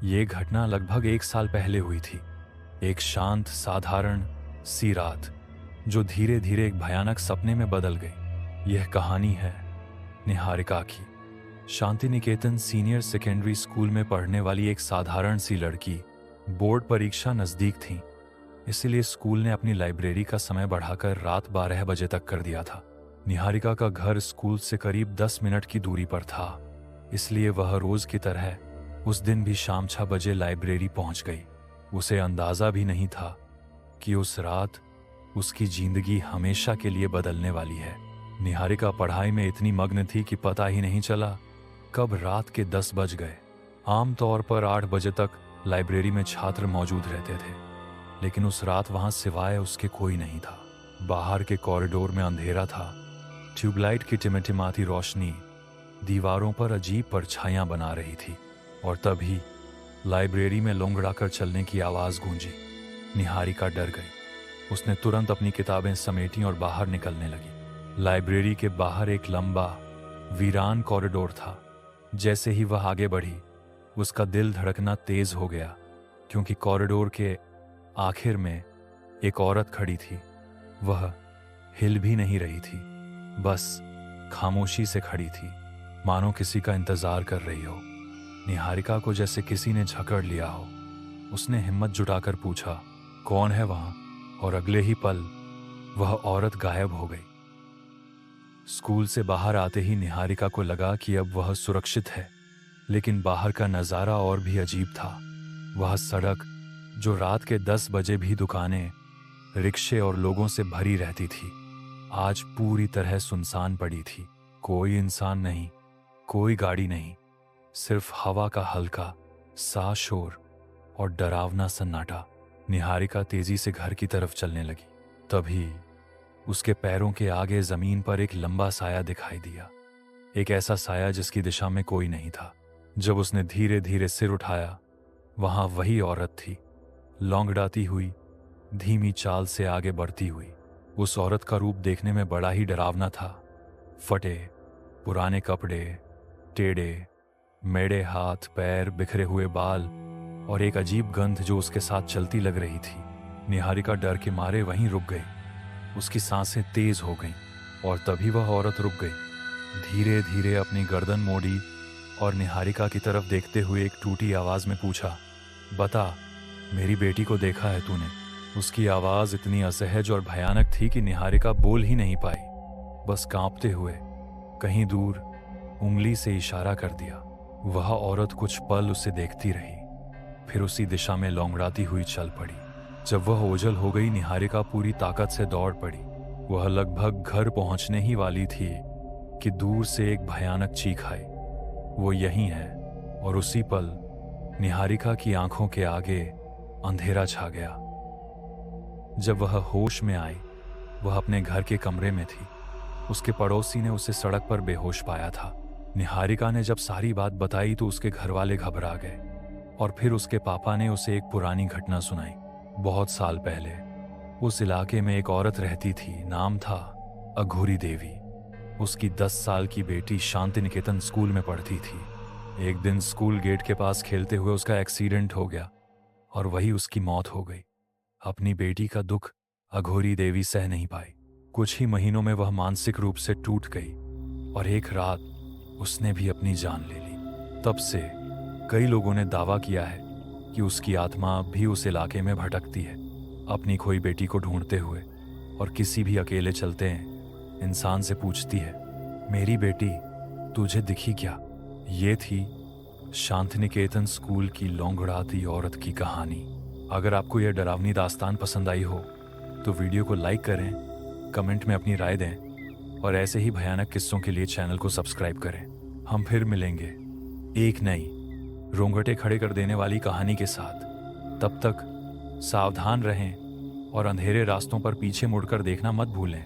ये घटना लगभग 1 साल पहले हुई थी। एक शांत साधारण सी रात जो धीरे धीरे एक भयानक सपने में बदल गई। यह कहानी है निहारिका की। Shanti Niketan senior secondary school में पढ़ने वाली एक साधारण सी लड़की। बोर्ड परीक्षा नज़दीक थी, इसीलिए स्कूल ने अपनी लाइब्रेरी का समय बढ़ाकर रात 12 बजे तक कर दिया था। निहारिका का घर स्कूल से करीब 10 मिनट की दूरी पर था, इसलिए वह रोज की तरह उस दिन भी शाम 6 बजे लाइब्रेरी पहुंच गई। उसे अंदाजा भी नहीं था कि उस रात उसकी जिंदगी हमेशा के लिए बदलने वाली है। निहारिका पढ़ाई में इतनी मग्न थी कि पता ही नहीं चला कब रात के 10 बज गए। आमतौर पर 8 बजे तक लाइब्रेरी में छात्र मौजूद रहते थे, लेकिन उस रात वहां सिवाय उसके कोई नहीं था। बाहर के कॉरिडोर में अंधेरा था। ट्यूबलाइट की टिमटिमाती रोशनी दीवारों पर अजीब परछाइयां बना रही थी, और तभी लाइब्रेरी में लोंगड़ाकर चलने की आवाज गूंजी। निहारिका डर गई। उसने तुरंत अपनी किताबें समेटी और बाहर निकलने लगी। लाइब्रेरी के बाहर एक लंबा वीरान कॉरिडोर था। जैसे ही वह आगे बढ़ी, उसका दिल धड़कना तेज हो गया, क्योंकि कॉरिडोर के आखिर में एक औरत खड़ी थी। वह हिल भी नहीं रही थी, बस खामोशी से खड़ी थी, मानो किसी का इंतजार कर रही हो। निहारिका को जैसे किसी ने झकड़ लिया हो। उसने हिम्मत जुटाकर पूछा, कौन है वहां? और अगले ही पल वह औरत गायब हो गई। स्कूल से बाहर आते ही निहारिका को लगा कि अब वह सुरक्षित है, लेकिन बाहर का नजारा और भी अजीब था। वह सड़क जो रात के 10 बजे भी दुकानें, रिक्शे और लोगों से भरी रहती थी, आज पूरी तरह सुनसान पड़ी थी। कोई इंसान नहीं, कोई गाड़ी नहीं, सिर्फ हवा का हल्का सा शोर और डरावना सन्नाटा। निहारिका तेजी से घर की तरफ चलने लगी। तभी उसके पैरों के आगे जमीन पर एक लंबा साया दिखाई दिया, एक ऐसा साया जिसकी दिशा में कोई नहीं था। जब उसने धीरे धीरे सिर उठाया, वहां वही औरत थी, लौंगड़ाती हुई, धीमी चाल से आगे बढ़ती हुई। उस औरत का रूप देखने में बड़ा ही डरावना था। फटे पुराने कपड़े, टेढ़े मेढ़े हाथ पैर, बिखरे हुए बाल और एक अजीब गंध जो उसके साथ चलती लग रही थी। निहारिका डर के मारे वहीं रुक गई। उसकी सांसें तेज हो गईं, और तभी वह औरत रुक गई। धीरे धीरे अपनी गर्दन मोड़ी और निहारिका की तरफ देखते हुए एक टूटी आवाज में पूछा, बता, मेरी बेटी को देखा है तूने? उसकी आवाज इतनी असहज और भयानक थी कि निहारिका बोल ही नहीं पाई। बस कांपते हुए कहीं दूर उंगली से इशारा कर दिया। वह औरत कुछ पल उसे देखती रही, फिर उसी दिशा में लौंगड़ाती हुई चल पड़ी। जब वह ओझल हो गई, निहारिका पूरी ताकत से दौड़ पड़ी। वह लगभग घर पहुंचने ही वाली थी कि दूर से एक भयानक चीख आई, वो यहीं है। और उसी पल निहारिका की आंखों के आगे अंधेरा छा गया। जब वह होश में आई, वह अपने घर के कमरे में थी। उसके पड़ोसी ने उसे सड़क पर बेहोश पाया था। निहारिका ने जब सारी बात बताई तो उसके घर वाले घबरा गए, और फिर उसके पापा ने उसे एक पुरानी घटना सुनाई। बहुत साल पहले उस इलाके में एक औरत रहती थी, नाम था अघोरी देवी। उसकी 10 साल की बेटी शांति निकेतन स्कूल में पढ़ती थी। एक दिन स्कूल गेट के पास खेलते हुए उसका एक्सीडेंट हो गया, और वही उसकी मौत हो गई। अपनी बेटी का दुख अघोरी देवी सह नहीं पाई। कुछ ही महीनों में वह मानसिक रूप से टूट गई, और एक रात उसने भी अपनी जान ले ली। तब से कई लोगों ने दावा किया है कि उसकी आत्मा अब भी उस इलाके में भटकती है, अपनी खोई बेटी को ढूंढते हुए, और किसी भी अकेले चलते हैं इंसान से पूछती है, मेरी बेटी तुझे दिखी क्या? ये थी शांति निकेतन स्कूल की लौंगड़ाती औरत की कहानी। अगर आपको यह डरावनी दास्तान पसंद आई हो तो वीडियो को लाइक करें, कमेंट में अपनी राय दें, और ऐसे ही भयानक किस्सों के लिए चैनल को सब्सक्राइब करें। हम फिर मिलेंगे एक नई रोंगटे खड़े कर देने वाली कहानी के साथ। तब तक सावधान रहें और अंधेरे रास्तों पर पीछे मुड़कर देखना मत भूलें।